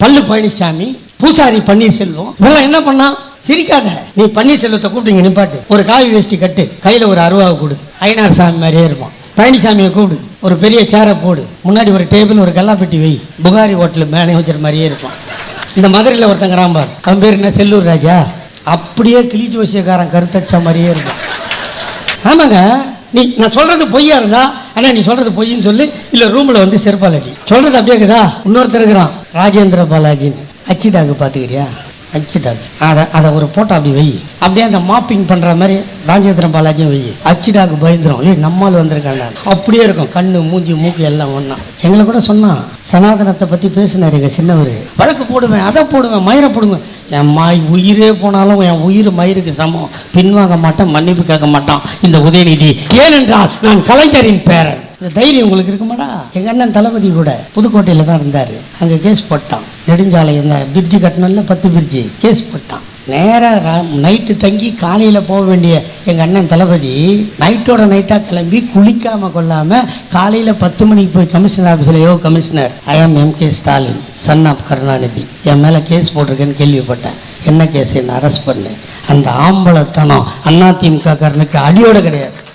பல்லு பழனிசாமி, பூசாரி பன்னீர்செல்வம் இவெல்லாம் என்ன பண்ணா? சிரிக்காத, நீ பன்னீர்செல்வத்தை கூப்பிட்டு நிப்பாட்டு, ஒரு காவி வேஷ்டி கட்டு, கையில் ஒரு அருவாவை கொடு, ஐநார் சாமி மாதிரியே இருப்பான். பழனிசாமியை கூப்பிடு, ஒரு பெரிய சேரை போடு, முன்னாடி ஒரு டேபிள் ஒரு கல்லாப்பெட்டி வை, புகாரி ஹோட்டல் மேனேஜர் மாதிரியே இருப்பான். இந்த மதுரையில் ஒருத்தங்கிறான் பார், அவன் பேர் என்ன, செல்லூர் ராஜா, அப்படியே கிளி ஜோசியக்காரன் கருத்தச்ச மாதிரியே இருப்பான். ஆமாங்க, நான் சொல்றது பொய்யா இருந்தா ஆனால் நீ சொல்றது பொய்ன்னு சொல்லி இல்லை ரூமில் வந்து செருப்பால் அடி. சொல்றது அப்படியே இருக்குதா? இன்னொருத்தர் இருக்கிறான் ராஜேந்திர பாலாஜின்னு, அச்சிட்டாக்கு பார்த்துக்கிறியா? அச்சிட்டாக்கு அதை ஒரு போட்டோ அப்படி வை, அப்படியே அந்த மாப்பிங் பண்ணுற மாதிரி ராஜேந்திர பாலாஜியும் வை, அச்சிட்டாக்கு பயந்துரும், நம்மால் வந்திருக்காண்டா, அப்படியே இருக்கும், கண்ணு மூஞ்சி மூக்கு எல்லாம் ஒன்றா. எங்களை கூட சொன்னான், சனாதனத்தை பற்றி பேசினார் எங்கள் சின்னவர், வழக்கு போடுவேன், அதை போடுவேன், மயிரை போடுவேன். என் உயிரே போனாலும் என் உயிர் மயிருக்கு சமம், பின்வாங்க மாட்டேன், மன்னிப்பு கேட்க மாட்டான் இந்த உதயநிதி, ஏனென்றால் நான் கலைஞரின் பேரன். இந்த தைரியம் உங்களுக்கு இருக்குமாடா? எங்கள் அண்ணன் தளபதி கூட புதுக்கோட்டையில் தான் இருந்தார், அங்கே கேஸ் போட்டான், நெடுஞ்சாலை இந்த பிரிட்ஜு கட்டணும்ல 10 பிரிட்ஜு, கேஸ் போட்டான். நேராக நைட்டு தங்கி காலையில் போக வேண்டிய எங்கள் அண்ணன் தளபதி நைட்டோட நைட்டாக கிளம்பி குளிக்காமல் கொள்ளாமல் காலையில் 10 மணிக்கு போய் கமிஷனர் ஆஃபீஸில், யோ commissioner, I am M.K. Stalin, son of Karunanidhi, என் மேலே கேஸ் போட்டிருக்கேன்னு கேள்விப்பட்டேன், என்ன கேஸ், என்ன அரெஸ்ட் பண்ணு. அந்த ஆம்பளத்தனம் அதிமுக காரனுக்கு அடியோட கிடையாது.